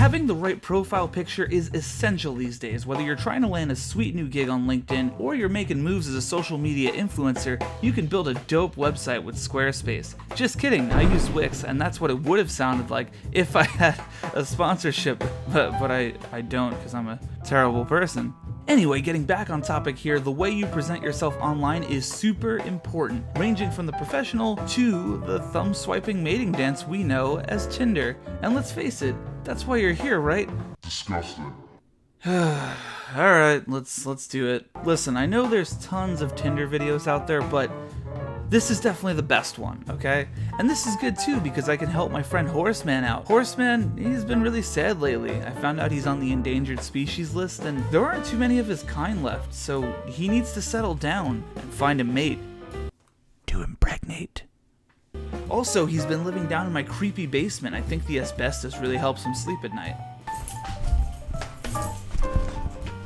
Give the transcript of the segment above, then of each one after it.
Having the right profile picture is essential these days. Whether you're trying to land a sweet new gig on LinkedIn or you're making moves as a social media influencer, you can build a dope website with Squarespace. Just kidding, I use Wix, and that's what it would have sounded like if I had a sponsorship, but I don't because I'm a terrible person. Anyway, getting back on topic here, the way you present yourself online is super important, ranging from the professional to the thumb-swiping mating dance we know as Tinder. And let's face it, that's why you're here, right? Disgusting. Alright, let's do it. Listen, I know there's tons of Tinder videos out there, but this is definitely the best one, okay? And this is good too because I can help my friend Horseman out. Horseman, he's been really sad lately. I found out he's on the endangered species list and there aren't too many of his kind left, so he needs to settle down and find a mate to impregnate. Also, he's been living down in my creepy basement. I think the asbestos really helps him sleep at night.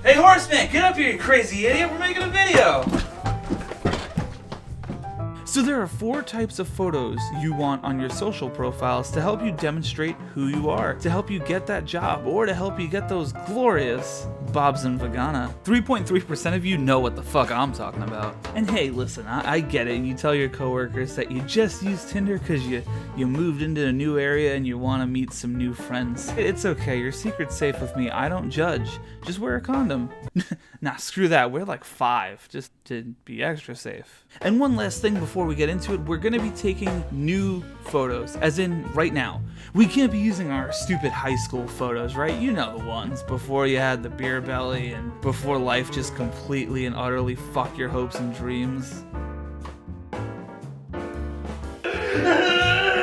Hey Horseman, get up here, you crazy idiot! We're making a video! So there are 4 types of photos you want on your social profiles to help you demonstrate who you are, to help you get that job, or to help you get those glorious Bobs and Vagana. 3.3% of you know what the fuck I'm talking about. And hey, listen, I get it. You tell your coworkers that you just use Tinder because you moved into a new area and you want to meet some new friends. It's okay, your secret's safe with me. I don't judge. Just wear a condom. Nah, screw that. Wear like 5, just to be extra safe. And one last thing before we get into it, we're gonna be taking new photos, as in right now. We can't be using our stupid high school photos, right? You know the ones, before you had the beer belly and before life just completely and utterly fucked your hopes and dreams.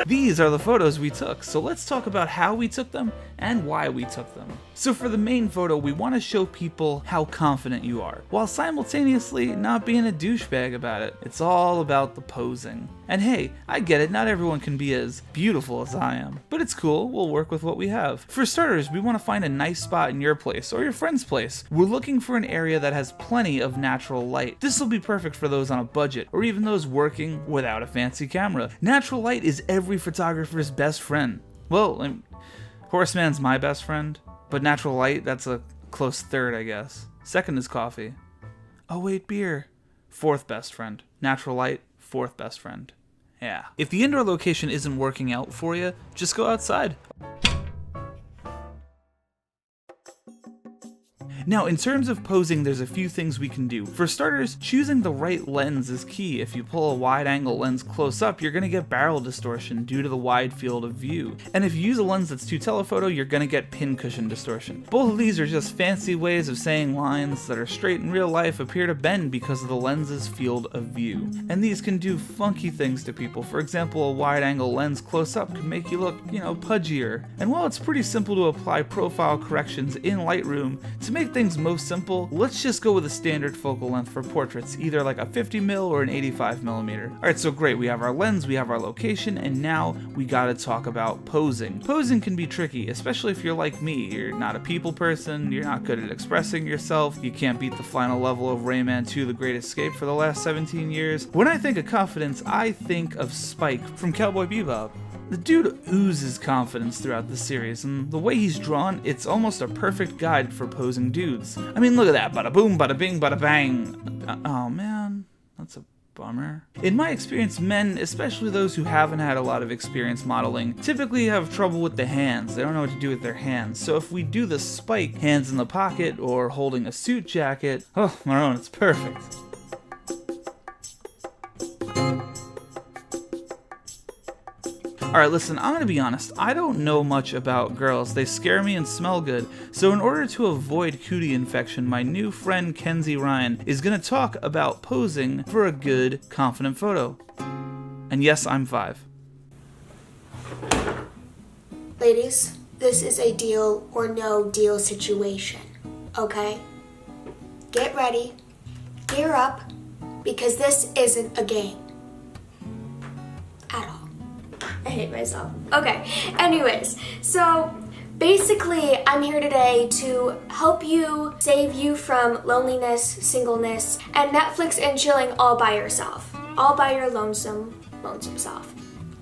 These are the photos we took, so let's talk about how we took them and why we took them. So for the main photo, we want to show people how confident you are, while simultaneously not being a douchebag about it. It's all about the posing. And hey, I get it, not everyone can be as beautiful as I am, but it's cool, we'll work with what we have. For starters, we want to find a nice spot in your place or your friend's place. We're looking for an area that has plenty of natural light. This will be perfect for those on a budget, or even those working without a fancy camera. Natural light is every photographer's best friend. Well, Horseman's my best friend, but natural light, that's a close third, I guess. Second is coffee. Oh wait, beer. 4th best friend. Natural light, 4th best friend. Yeah. If the indoor location isn't working out for you, just go outside. Now, in terms of posing, there's a few things we can do. For starters, choosing the right lens is key. If you pull a wide-angle lens close up, you're gonna get barrel distortion due to the wide field of view. And if you use a lens that's too telephoto, you're gonna get pincushion distortion. Both of these are just fancy ways of saying lines that are straight in real life appear to bend because of the lens's field of view. And these can do funky things to people. For example, a wide-angle lens close up can make you look, pudgier. And while it's pretty simple to apply profile corrections in Lightroom, to make things most simple, let's just go with a standard focal length for portraits, either like a 50mm or an 85mm. Alright, so great, we have our lens, we have our location, and now we gotta talk about posing. Posing can be tricky, especially if you're like me. You're not a people person, you're not good at expressing yourself, you can't beat the final level of Rayman 2: The Great Escape for the last 17 years. When I think of confidence, I think of Spike from Cowboy Bebop. The dude oozes confidence throughout the series, and the way he's drawn, it's almost a perfect guide for posing dudes. I mean, look at that, bada boom, bada bing, bada bang. Oh man, that's a bummer. In my experience, men, especially those who haven't had a lot of experience modeling, typically have trouble with the hands. They don't know what to do with their hands. So if we do the Spike, hands in the pocket, or holding a suit jacket, oh, Maroon, it's perfect. Alright, listen, I'm gonna be honest, I don't know much about girls. They scare me and smell good. So in order to avoid cootie infection, my new friend Kenzie Rien is gonna talk about posing for a good, confident photo. And yes, I'm 5. Ladies, this is a deal or no deal situation, okay? Get ready, gear up, because this isn't a game. At all. I hate myself. Okay, anyways, so basically I'm here today to help you, save you from loneliness, singleness, and Netflix and chilling all by yourself. All by your lonesome self.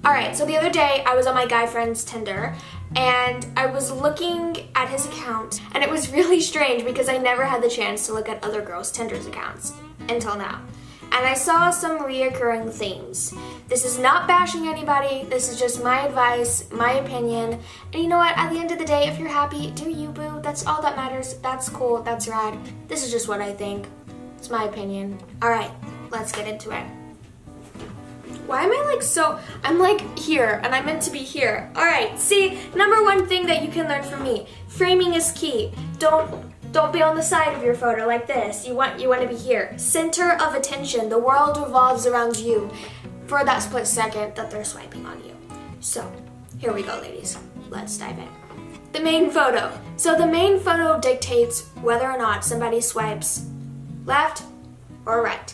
Alright, so the other day I was on my guy friend's Tinder, and I was looking at his account, and it was really strange because I never had the chance to look at other girls' Tinder's accounts until now. And I saw some reoccurring themes. This is not bashing anybody, this is just my advice, my opinion. And you know what, at the end of the day, if you're happy, do you, boo. That's all that matters. That's cool, that's rad. This is just what I think. It's my opinion. Alright, let's get into it. Why am I like so, I'm like here, and I'm meant to be here. Alright, see, number one thing that you can learn from me, framing is key. Don't be on the side of your photo like this. You want to be here. Center of attention. The world revolves around you for that split second that they're swiping on you. So, here we go, ladies. Let's dive in. The main photo. So the main photo dictates whether or not somebody swipes left or right.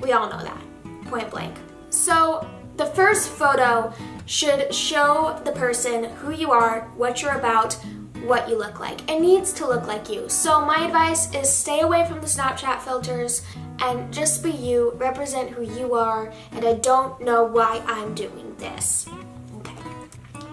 We all know that. Point blank. So the first photo should show the person who you are, what you're about, what you look like. It needs to look like you. So my advice is stay away from the Snapchat filters and just be you, represent who you are, and I don't know why I'm doing this. Okay.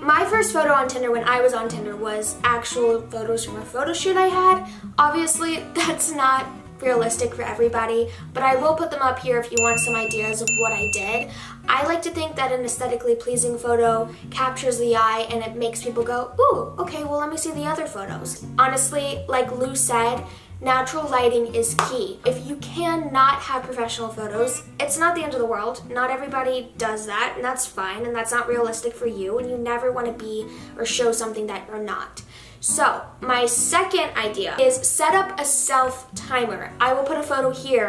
My first photo on Tinder when I was on Tinder was actual photos from a photo shoot I had. Obviously, that's not realistic for everybody, but I will put them up here if you want some ideas of what I did. I like to think that an aesthetically pleasing photo captures the eye and it makes people go, ooh, okay, well let me see the other photos. Honestly, like Lou said, natural lighting is key. If you cannot have professional photos, it's not the end of the world. Not everybody does that, and that's fine, and that's not realistic for you, and you never want to be or show something that you're not. So, my second idea is set up a self-timer. I will put a photo here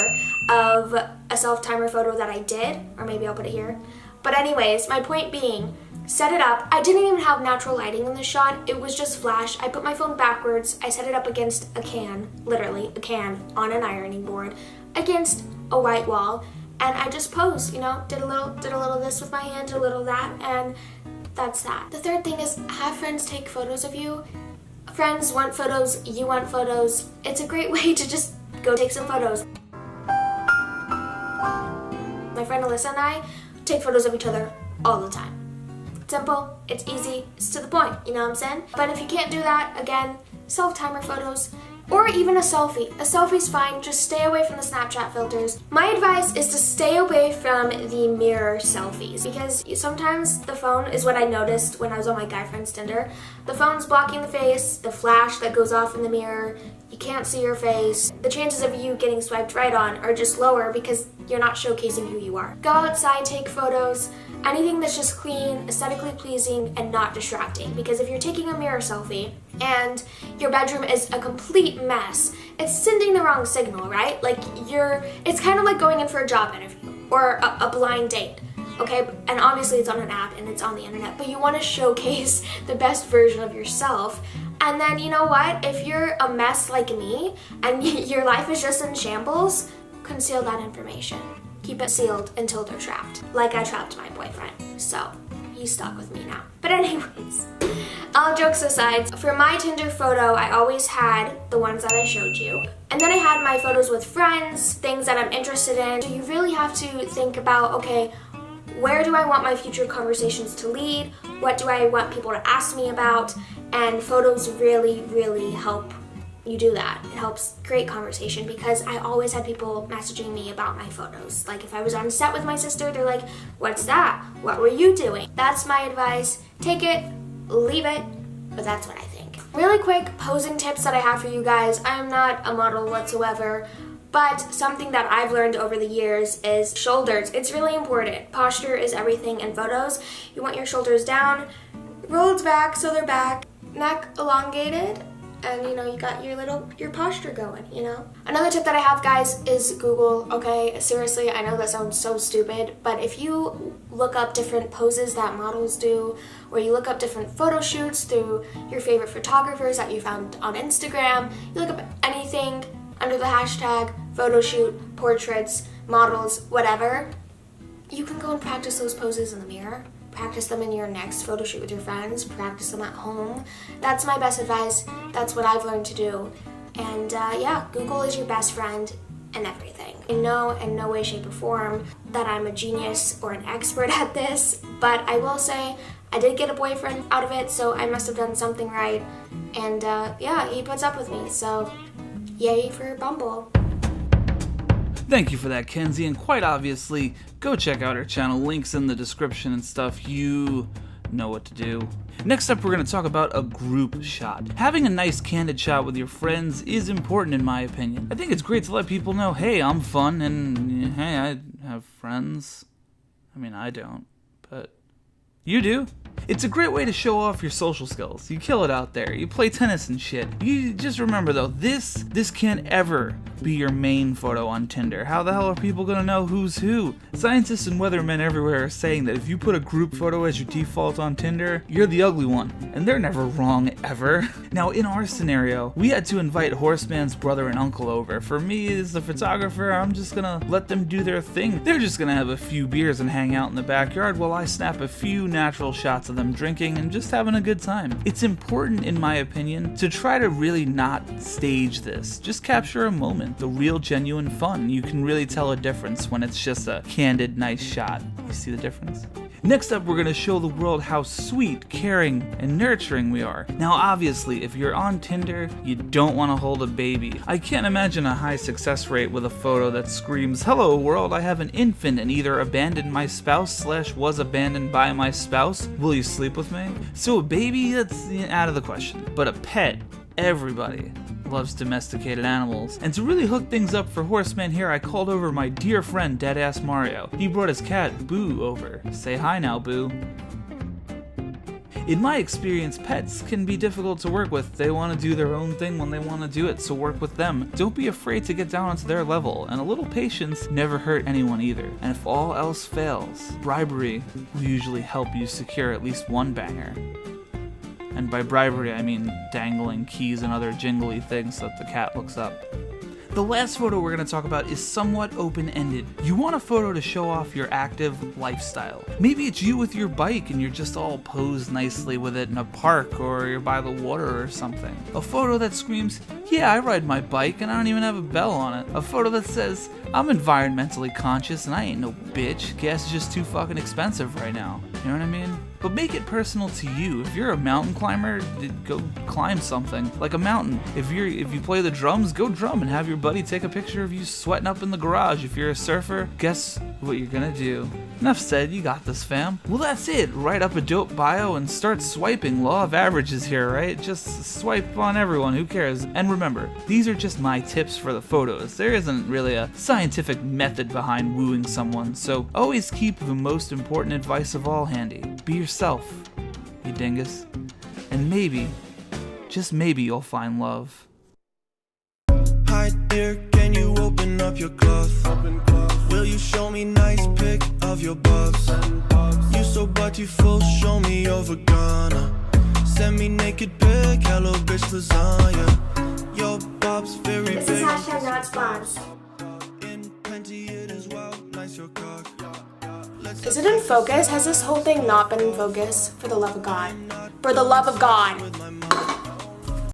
of a self-timer photo that I did, or maybe I'll put it here. But anyways, my point being, set it up. I didn't even have natural lighting in the shot. It was just flash. I put my phone backwards. I set it up against a can, literally a can on an ironing board, against a white wall, and I just posed, you know, did a little this with my hand, did a little that, and that's that. The third thing is have friends take photos of you. Friends want photos, you want photos. It's a great way to just go take some photos. My friend Alyssa and I take photos of each other all the time. Simple, it's easy, it's to the point, you know what I'm saying? But if you can't do that, again, self-timer photos, or even a selfie. A selfie's fine, just stay away from the Snapchat filters. My advice is to stay away from the mirror selfies because sometimes the phone is what I noticed when I was on my guy friend's Tinder. The phone's blocking the face, the flash that goes off in the mirror, you can't see your face. The chances of you getting swiped right on are just lower because you're not showcasing who you are. Go outside, take photos, anything that's just clean, aesthetically pleasing, and not distracting. Because if you're taking a mirror selfie and your bedroom is a complete mess, it's sending the wrong signal, right? Like it's kind of like going in for a job interview or a blind date. Okay, and obviously it's on an app and it's on the internet, but you want to showcase the best version of yourself. And then you know what? If you're a mess like me and your life is just in shambles, conceal that information. Keep it sealed until they're trapped. Like I trapped my boyfriend. So he's stuck with me now. But anyways, all jokes aside, for my Tinder photo, I always had the ones that I showed you. And then I had my photos with friends, things that I'm interested in. So you really have to think about, okay, where do I want my future conversations to lead? What do I want people to ask me about? And photos really, really help you do that. It helps create conversation because I always had people messaging me about my photos. Like if I was on set with my sister, they're like, what's that? What were you doing? That's my advice. Take it, leave it, but that's what I think. Really quick posing tips that I have for you guys. I am not a model whatsoever, but something that I've learned over the years is shoulders. It's really important. Posture is everything in photos. You want your shoulders down, rolled back so they're back, neck elongated, and you know, you got your posture going, you know? Another tip that I have, guys, is Google, okay? Seriously, I know that sounds so stupid, but if you look up different poses that models do, or you look up different photo shoots through your favorite photographers that you found on Instagram, you look up anything under the hashtag photo shoot, portraits, models, whatever, you can go and practice those poses in the mirror. Practice them in your next photo shoot with your friends. Practice them at home. That's my best advice. That's what I've learned to do. And yeah, Google is your best friend and everything. I know in no way, shape, or form that I'm a genius or an expert at this, but I will say I did get a boyfriend out of it, so I must have done something right. And yeah, he puts up with me, so yay for Bumble. Thank you for that, Kenzie, and quite obviously, go check out our channel, links in the description and stuff. You know what to do. Next up, we're going to talk about a group shot. Having a nice candid shot with your friends is important in my opinion. I think it's great to let people know, hey, I'm fun, and hey, I have friends. I mean, I don't, but you do. It's a great way to show off your social skills. You kill it out there. You play tennis and shit. You just remember though, this can't ever be your main photo on Tinder. How the hell are people gonna know who's who? Scientists and weathermen everywhere are saying that if you put a group photo as your default on Tinder, you're the ugly one. And they're never wrong, ever. Now, in our scenario, we had to invite Horseman's brother and uncle over. For me, as the photographer, I'm just gonna let them do their thing. They're just gonna have a few beers and hang out in the backyard while I snap a few natural shots of them drinking and just having a good time. It's important, in my opinion, to try to really not stage this. Just capture a moment, the real genuine fun. You can really tell a difference when it's just a candid, nice shot. You see the difference? Next up, we're going to show the world how sweet, caring, and nurturing we are. Now, obviously, if you're on Tinder, you don't want to hold a baby. I can't imagine a high success rate with a photo that screams, "Hello world, I have an infant and either abandoned my spouse / was abandoned by my spouse. Will you sleep with me?" So a baby, that's out of the question. But a pet, everybody loves domesticated animals. And to really hook things up for Horseman here, I called over my dear friend Deadass Mario. He brought his cat Boo over. Say hi now, Boo. In my experience, pets can be difficult to work with. They want to do their own thing when they want to do it, so work with them. Don't be afraid to get down onto their level, and a little patience never hurt anyone either. And if all else fails, bribery will usually help you secure at least one banger. And by bribery, I mean dangling keys and other jingly things that the cat looks up. The last photo we're going to talk about is somewhat open-ended. You want a photo to show off your active lifestyle. Maybe it's you with your bike and you're just all posed nicely with it in a park, or you're by the water or something. A photo that screams, "Yeah, I ride my bike and I don't even have a bell on it." A photo that says, "I'm environmentally conscious and I ain't no bitch. Gas is just too fucking expensive right now." You know what I mean? But make it personal to you. If you're a mountain climber, go climb something, like a mountain. If you play the drums, go drum and have your buddy take a picture of you sweating up in the garage. If you're a surfer, guess what you're gonna do. Enough said, you got this, fam. Well, that's it. Write up a dope bio and start swiping. Law of averages here, right? Just swipe on everyone, who cares? And remember, these are just my tips for the photos. There isn't really a scientific method behind wooing someone, so always keep the most important advice of all handy. Be yourself, you dingus. And maybe, just maybe, you'll find love. Hi dear, can you open up your cloth? Will you show me nice pic of your buffs? You so beautiful, show me your vagina. Send me naked pic, hello bitch lasagna. Your bob's very big. This is hashtag not spons. In plenty it is well, nice your cock. Is it in focus? Has this whole thing not been in focus? For the love of God. For the love of God.